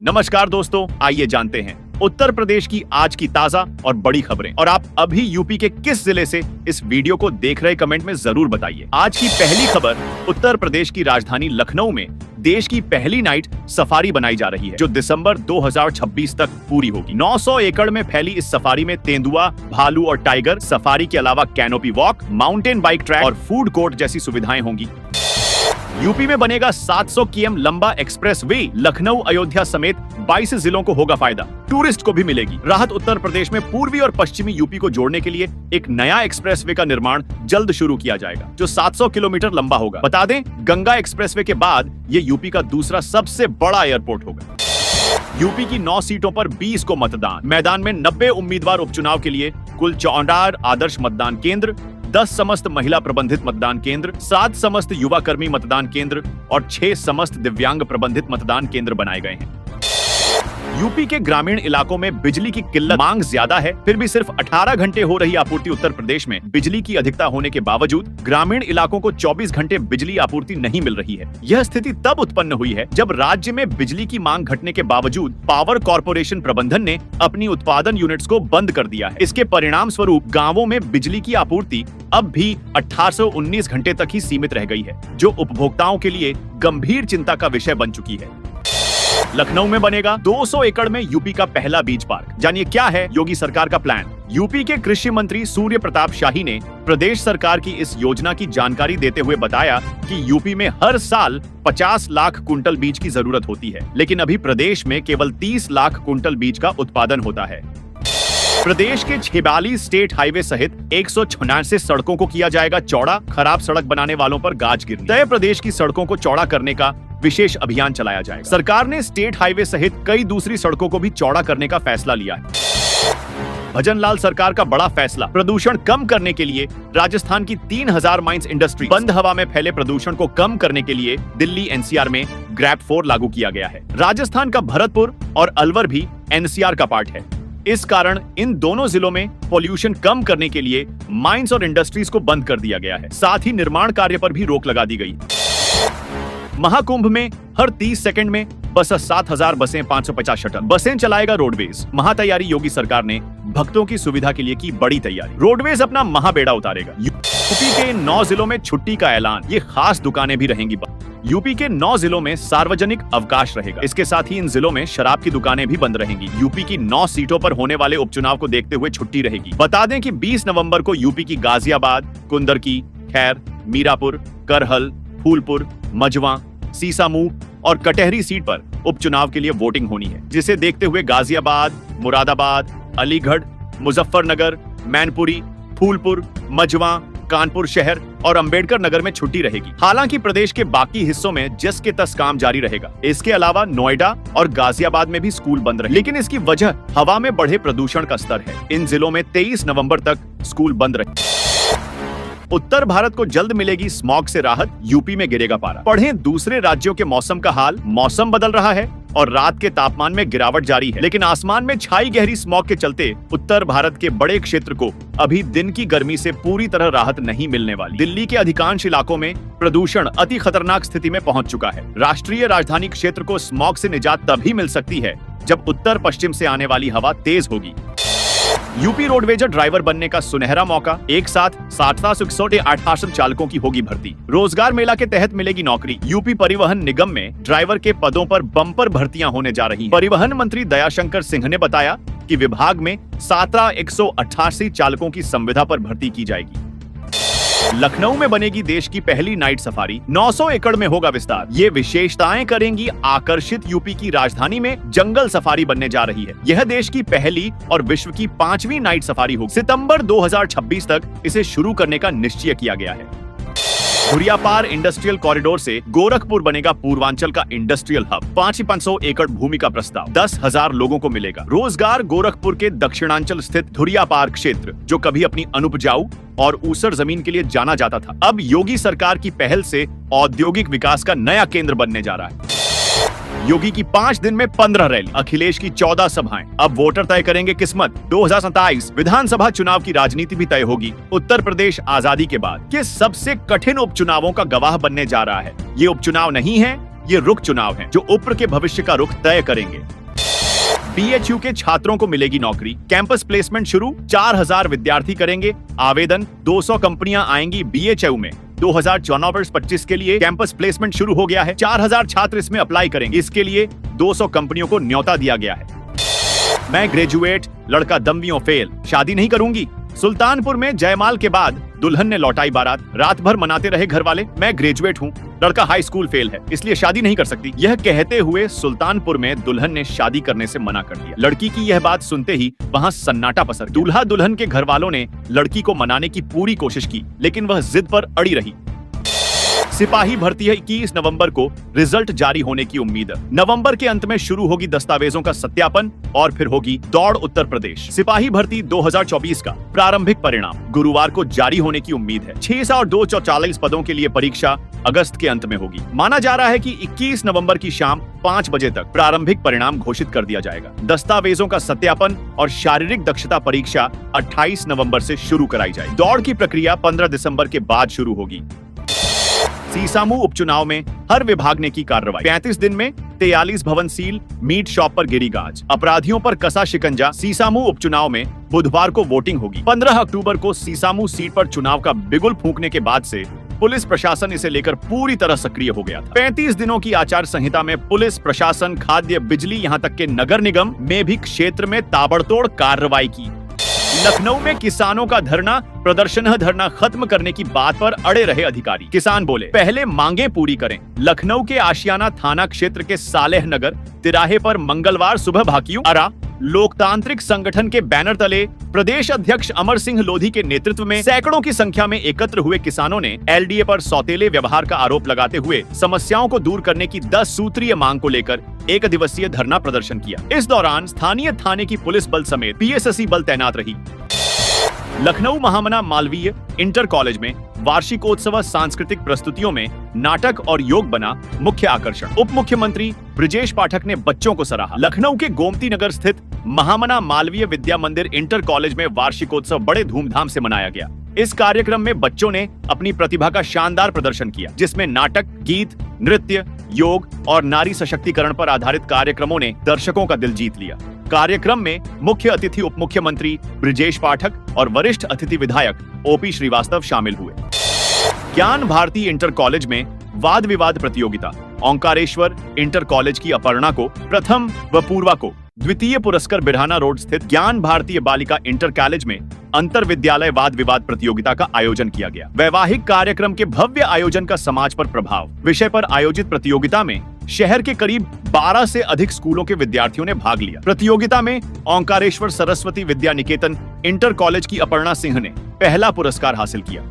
नमस्कार दोस्तों, आइए जानते हैं उत्तर प्रदेश की आज की ताजा और बड़ी खबरें। और आप अभी यूपी के किस जिले से इस वीडियो को देख रहे कमेंट में जरूर बताइए। आज की पहली खबर, उत्तर प्रदेश की राजधानी लखनऊ में देश की पहली नाइट सफारी बनाई जा रही है, जो दिसंबर 2026 तक पूरी होगी। 900 एकड़ में फैली इस सफारी में तेंदुआ, भालू और टाइगर सफारी के अलावा canopy walk, mountain bike track और फूड कोर्ट जैसी सुविधाएं होंगी। यूपी में बनेगा 700 किमी लंबा एक्सप्रेस वे। लखनऊ, अयोध्या समेत 22 जिलों को होगा फायदा, टूरिस्ट को भी मिलेगी राहत। उत्तर प्रदेश में पूर्वी और पश्चिमी यूपी को जोड़ने के लिए एक नया एक्सप्रेस वे का निर्माण जल्द शुरू किया जाएगा, जो 700 किलोमीटर लंबा होगा। बता दें, गंगा एक्सप्रेस वे के बाद ये यूपी का दूसरा सबसे बड़ा एयरपोर्ट होगा। यूपी की 9 सीटों पर 20 को मतदान। मैदान में 90 उम्मीदवार उपचुनाव के लिए, कुल 64 आदर्श मतदान केंद्र, 10 समस्त महिला प्रबंधित मतदान केंद्र, 7 समस्त युवा कर्मी मतदान केंद्र और 6 समस्त दिव्यांग प्रबंधित मतदान केंद्र बनाए गए हैं। यूपी के ग्रामीण इलाकों में बिजली की किल्लत, मांग ज्यादा है, फिर भी सिर्फ 18 घंटे हो रही आपूर्ति। उत्तर प्रदेश में बिजली की अधिकता होने के बावजूद ग्रामीण इलाकों को 24 घंटे बिजली आपूर्ति नहीं मिल रही है। यह स्थिति तब उत्पन्न हुई है जब राज्य में बिजली की मांग घटने के बावजूद पावर कॉर्पोरेशन प्रबंधन ने अपनी उत्पादन यूनिट्स को बंद कर दिया है। इसके परिणाम स्वरूप गाँवों में बिजली की आपूर्ति अब भी 1819 घंटे तक ही सीमित रह गई है, जो उपभोक्ताओं के लिए गंभीर चिंता का विषय बन चुकी है। लखनऊ में बनेगा 200 एकड़ में यूपी का पहला बीज पार्क। जानिए क्या है योगी सरकार का प्लान। यूपी के कृषि मंत्री सूर्य प्रताप शाही ने प्रदेश सरकार की इस योजना की जानकारी देते हुए बताया कि यूपी में हर साल 50 लाख कुंटल बीज की जरूरत होती है, लेकिन अभी प्रदेश में केवल 30 लाख कुंटल बीज का उत्पादन होता है। प्रदेश के 46 स्टेट हाईवे सहित 186 सड़कों को किया जाएगा चौड़ा। खराब सड़क बनाने वालों पर गाज गिरनी। तय प्रदेश की सड़कों को चौड़ा करने का विशेष अभियान चलाया जाएगा। सरकार ने स्टेट हाईवे सहित कई दूसरी सड़कों को भी चौड़ा करने का फैसला लिया है। भजनलाल सरकार का बड़ा फैसला, प्रदूषण कम करने के लिए राजस्थान की 3000 माइंस इंडस्ट्री। बंद हवा में फैले प्रदूषण को कम करने के लिए दिल्ली एनसीआर में ग्रैप 4 लागू किया गया है। राजस्थान का भरतपुर और अलवर भी एनसीआर का पार्ट है। इस कारण इन दोनों जिलों में पॉल्यूशन कम करने के लिए माइंस और इंडस्ट्रीज को बंद कर दिया गया है। साथ ही निर्माण कार्य पर भी रोक लगा दी गई। महाकुंभ में हर 30 सेकंड में बस 7000 बसें, 550 शटल बसें चलाएगा रोडवेज। महातैयारी, योगी सरकार ने भक्तों की सुविधा के लिए की बड़ी तैयारी। रोडवेज अपना महाबेड़ा उतारेगा। यूपी के 9 जिलों में छुट्टी का ऐलान, ये खास दुकानें भी रहेंगी बंद। यूपी के 9 जिलों में सार्वजनिक अवकाश रहेगा। इसके साथ ही इन जिलों में शराब की दुकानें भी बंद रहेंगी। यूपी की 9 सीटों पर होने वाले उपचुनाव को देखते हुए छुट्टी रहेगी। बता दें कि 20 नवंबर को यूपी की गाजियाबाद, कुंदरकी, खैर, मीरापुर, करहल, फूलपुर, मजवा, सीसामऊ और कटहरी सीट पर उपचुनाव के लिए वोटिंग होनी है, जिसे देखते हुए गाजियाबाद, मुरादाबाद, अलीगढ़, मुजफ्फरनगर, मैनपुरी, फूलपुर, मजवा, कानपुर शहर और अंबेडकर नगर में छुट्टी रहेगी। हालांकि प्रदेश के बाकी हिस्सों में जस के तस काम जारी रहेगा। इसके अलावा नोएडा और गाजियाबाद में भी स्कूल बंद रहे, लेकिन इसकी वजह हवा में बढ़े प्रदूषण का स्तर है। इन जिलों में 23 नवंबर तक स्कूल बंद रहे। उत्तर भारत को जल्द मिलेगी स्मॉग से राहत, यूपी में गिरेगा पारा। पढ़ें दूसरे राज्यों के मौसम का हाल। मौसम बदल रहा है और रात के तापमान में गिरावट जारी है, लेकिन आसमान में छाई गहरी स्मॉग के चलते उत्तर भारत के बड़े क्षेत्र को अभी दिन की गर्मी से पूरी तरह राहत नहीं मिलने वाली। दिल्ली के अधिकांश इलाकों में प्रदूषण अति खतरनाक स्थिति में पहुंच चुका है। राष्ट्रीय राजधानी क्षेत्र को स्मॉग से निजात तभी मिल सकती है जब उत्तर पश्चिम से आने वाली हवा तेज होगी। यूपी रोडवेज ड्राइवर बनने का सुनहरा मौका। एक साथ 768 चालकों की होगी भर्ती। रोजगार मेला के तहत मिलेगी नौकरी। यूपी परिवहन निगम में ड्राइवर के पदों पर बम्पर भर्तियां होने जा रही हैं। परिवहन मंत्री दयाशंकर सिंह ने बताया कि विभाग में 188 चालकों की संविदा पर भर्ती की जाएगी। लखनऊ में बनेगी देश की पहली नाइट सफारी। 900 एकड़ में होगा विस्तार। ये विशेषताएं करेंगी आकर्षित। यूपी की राजधानी में जंगल सफारी बनने जा रही है। यह देश की पहली और विश्व की 5वीं नाइट सफारी होगी। सितंबर 2026 तक इसे शुरू करने का निश्चय किया गया है। धुरियापार इंडस्ट्रियल कॉरिडोर से गोरखपुर बनेगा पूर्वांचल का इंडस्ट्रियल हब। 500 एकड़ भूमि का प्रस्ताव, 10,000 लोगों को मिलेगा रोजगार। गोरखपुर के दक्षिणांचल स्थित धुरियापार क्षेत्र, जो कभी अपनी अनुपजाऊ और ऊसर जमीन के लिए जाना जाता था, अब योगी सरकार की पहल से औद्योगिक विकास का नया केंद्र बनने जा रहा है। योगी की 5 दिन में 15 रैली, अखिलेश की 14 सभाएं। अब वोटर तय करेंगे किस्मत। 2027 विधानसभा चुनाव की राजनीति भी तय होगी। उत्तर प्रदेश आजादी के बाद के सबसे कठिन उपचुनावों का गवाह बनने जा रहा है। ये उपचुनाव नहीं है, ये रुख चुनाव हैं जो उप्र के भविष्य का रुख तय करेंगे। BHU के छात्रों को मिलेगी नौकरी, कैंपस प्लेसमेंट शुरू, 4000 विद्यार्थी करेंगे आवेदन, 200 कंपनियां आएंगी BHU में। 2024-25 के लिए कैंपस प्लेसमेंट शुरू हो गया है, 4000 छात्र इसमें अप्लाई करेंगे। इसके लिए 200 कंपनियों को न्योता दिया गया है। मैं ग्रेजुएट, लड़का दमवियों फेल, शादी नहीं करूंगी। सुल्तानपुर में जयमाल के बाद दुल्हन ने लौटाई बारात, रात भर मनाते रहे घर वाले, मैं ग्रेजुएट हूँ, लड़का हाई स्कूल फेल है, इसलिए शादी नहीं कर सकती। यह कहते हुए सुल्तानपुर में दुल्हन ने शादी करने से मना कर दिया। लड़की की यह बात सुनते ही वहाँ सन्नाटा पसर। दूल्हा दुल्हन के घर वालों ने लड़की को मनाने की पूरी कोशिश की, लेकिन वह जिद पर अड़ी रही। सिपाही भर्ती है 21 नवंबर को रिजल्ट जारी होने की उम्मीद है। नवंबर के अंत में शुरू होगी दस्तावेजों का सत्यापन और फिर होगी दौड़ उत्तर प्रदेश। सिपाही भर्ती 2024 का प्रारंभिक परिणाम गुरुवार को जारी होने की उम्मीद है। 600 और 244 पदों के लिए परीक्षा अगस्त के अंत में होगी। माना जा रहा है कि 21 नवंबर की शाम 5 बजे तक प्रारंभिक परिणाम घोषित कर दिया जाएगा। दस्तावेजों का सत्यापन और शारीरिक दक्षता परीक्षा 28 नवंबर से शुरू कराई जाएगी। दौड़ की प्रक्रिया 15 दिसंबर के बाद शुरू होगी। सीसामू उपचुनाव में हर विभाग ने की कार्रवाई। 35 दिन में 43 भवन सील, मीट शॉप पर गिरी गाज, अपराधियों पर कसा शिकंजा। सीसामू उपचुनाव में बुधवार को वोटिंग होगी। 15 अक्टूबर को सीसामू सीट पर चुनाव का बिगुल फूंकने के बाद से पुलिस प्रशासन इसे लेकर पूरी तरह सक्रिय हो गया था। 35 दिनों की आचार संहिता में पुलिस प्रशासन, खाद्य, बिजली, यहाँ तक के नगर निगम में भी क्षेत्र में ताबड़तोड़ कार्रवाई की। लखनऊ में किसानों का धरना खत्म करने की बात पर अड़े रहे अधिकारी। किसान बोले, पहले मांगे पूरी करें। लखनऊ के आशियाना थाना क्षेत्र के सालेह नगर तिराहे पर मंगलवार सुबह भाकियों आरा लोकतांत्रिक संगठन के बैनर तले प्रदेश अध्यक्ष अमर सिंह लोधी के नेतृत्व में सैकड़ों की संख्या में एकत्र हुए किसानों ने LDA पर सौतेले व्यवहार का आरोप लगाते हुए समस्याओं को दूर करने की 10 सूत्रीय मांग को लेकर 1 दिवसीय धरना प्रदर्शन किया। इस दौरान स्थानीय थाने की पुलिस बल समेत PSSC बल तैनात रही। लखनऊ महामना मालवीय इंटर कॉलेज में वार्षिकोत्सव सांस्कृतिक प्रस्तुतियों में नाटक और योग बना मुख्य आकर्षण। उप मुख्यमंत्री ब्रिजेश पाठक ने बच्चों को सराहा। लखनऊ के गोमती नगर स्थित महामना मालवीय विद्या मंदिर इंटर कॉलेज में वार्षिकोत्सव बड़े धूमधाम से मनाया गया। इस कार्यक्रम में बच्चों ने अपनी प्रतिभा का शानदार प्रदर्शन किया, जिसमें नाटक, गीत, नृत्य, योग और नारी सशक्तिकरण पर आधारित कार्यक्रमों ने दर्शकों का दिल जीत लिया। कार्यक्रम में मुख्य अतिथि उप मुख्यमंत्री ब्रिजेश पाठक और वरिष्ठ अतिथि विधायक OP श्रीवास्तव शामिल हुए। ज्ञान भारती इंटर कॉलेज में वाद विवाद प्रतियोगिता। ओंकारेश्वर इंटर कॉलेज की अपर्णा को प्रथम व पूर्वा को द्वितीय पुरस्कार बिरहाना रोड स्थित ज्ञान भारतीय बालिका इंटर कॉलेज में अंतर विद्यालय वाद विवाद प्रतियोगिता का आयोजन किया गया। वैवाहिक कार्यक्रम के भव्य आयोजन का समाज पर प्रभाव विषय पर आयोजित प्रतियोगिता में शहर के करीब 12 से अधिक स्कूलों के विद्यार्थियों ने भाग लिया। प्रतियोगिता में ओंकारेश्वर सरस्वती विद्या निकेतन इंटर कॉलेज की अपर्णा सिंह ने पहला पुरस्कार हासिल किया।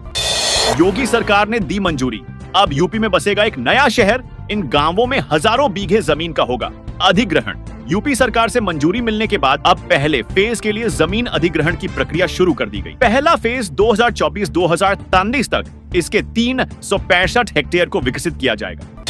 योगी सरकार ने दी मंजूरी, अब यूपी में बसेगा एक नया शहर। इन गांवों में हजारों बीघे जमीन का होगा अधिग्रहण। यूपी सरकार से मंजूरी मिलने के बाद अब पहले फेज के लिए जमीन अधिग्रहण की प्रक्रिया शुरू कर दी गई। पहला फेज 2024-2023 तक इसके 365 हेक्टेयर को विकसित किया जाएगा।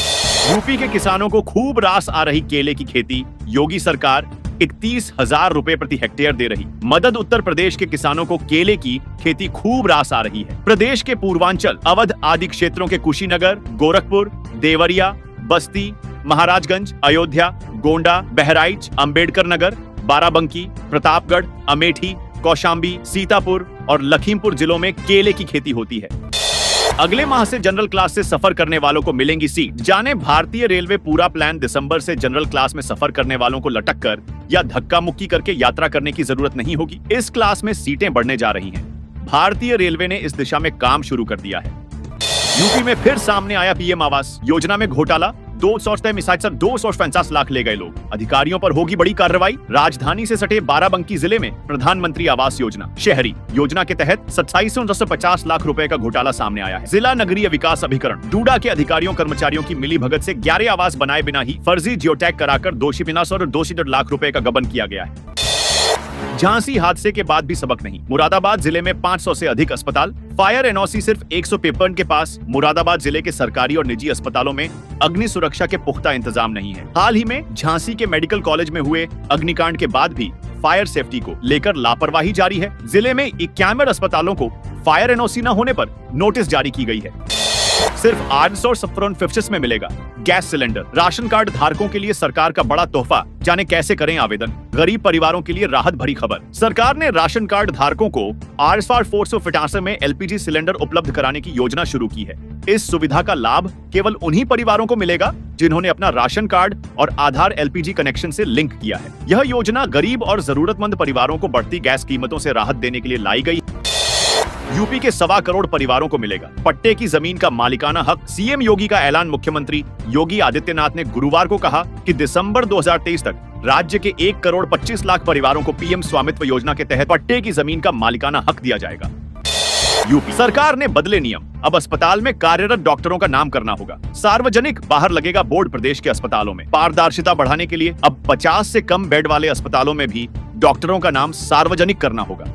यूपी के किसानों को खूब रास आ रही केले की खेती, योगी सरकार 31,000 रुपए प्रति हेक्टेयर दे रही। मदद उत्तर प्रदेश के किसानों को केले की खेती खूब रास आ रही है। प्रदेश के पूर्वांचल, अवध आदि क्षेत्रों के कुशीनगर, गोरखपुर, देवरिया, बस्ती, महाराजगंज, अयोध्या, गोंडा, बहराइच, अंबेडकर नगर, बाराबंकी, प्रतापगढ़, अमेठी, कौशाम्बी, सीतापुर और लखीमपुर जिलों में केले की खेती होती है। अगले माह से जनरल क्लास से सफर करने वालों को मिलेंगी सीट। जाने भारतीय रेलवे पूरा प्लान दिसंबर से जनरल क्लास में सफर करने वालों को लटक कर या धक्का मुक्की करके यात्रा करने की जरूरत नहीं होगी। इस क्लास में सीटें बढ़ने जा रही हैं। भारतीय रेलवे ने इस दिशा में काम शुरू कर दिया है। यूपी में फिर सामने आया PM आवास योजना में घोटाला। 250 लाख ले गए लोग। अधिकारियों पर होगी बड़ी कार्रवाई। राजधानी से सटे बाराबंकी जिले में प्रधानमंत्री आवास योजना शहरी योजना के तहत 2750 लाख रुपए का घोटाला सामने आया है। जिला नगरीय विकास अभिकरण डूडा के अधिकारियों कर्मचारियों की मिली भगत से 11 आवास बनाए बिना ही फर्जी जियोटैग कराकर दोषी बिना और 2 लाख रुपए का गबन किया गया है। झांसी हादसे के बाद भी सबक नहीं। मुरादाबाद जिले में 500 से अधिक अस्पताल, फायर NOC सिर्फ 153 के पास। मुरादाबाद जिले के सरकारी और निजी अस्पतालों में अग्नि सुरक्षा के पुख्ता इंतजाम नहीं है। हाल ही में झांसी के मेडिकल कॉलेज में हुए अग्निकांड के बाद भी फायर सेफ्टी को लेकर लापरवाही जारी है। जिले में 51 अस्पतालों को फायर NOC न होने पर नोटिस जारी की गई है। सिर्फ 857 में मिलेगा। गैस सिलेंडर राशन कार्ड धारकों के लिए सरकार का बड़ा तोहफा, जाने कैसे करें आवेदन। गरीब परिवारों के लिए राहत भरी खबर, सरकार ने राशन कार्ड धारकों को आर 485 में एलपीजी सिलेंडर उपलब्ध कराने की योजना शुरू की है। इस सुविधा का लाभ केवल उन्हीं परिवारों को मिलेगा जिन्होंने अपना राशन कार्ड और आधार एलपीजी कनेक्शन से लिंक किया है। यह योजना गरीब और जरूरतमंद परिवारों को बढ़ती गैस कीमतों से राहत देने के लिए लाई गई। यूपी के 1.25 करोड़ परिवारों को मिलेगा पट्टे की जमीन का मालिकाना हक। सीएम योगी का ऐलान, मुख्यमंत्री योगी आदित्यनाथ ने गुरुवार को कहा कि दिसंबर 2023 तक राज्य के 1 करोड़ 25 लाख परिवारों को पीएम स्वामित्व योजना के तहत पट्टे की जमीन का मालिकाना हक दिया जाएगा। यूपी सरकार ने बदले नियम, अब अस्पताल में कार्यरत डॉक्टरों का नाम करना होगा सार्वजनिक, बाहर लगेगा बोर्ड। प्रदेश के अस्पतालों में पारदर्शिता बढ़ाने के लिए अब 50 से कम बेड वाले अस्पतालों में भी डॉक्टरों का नाम सार्वजनिक करना होगा।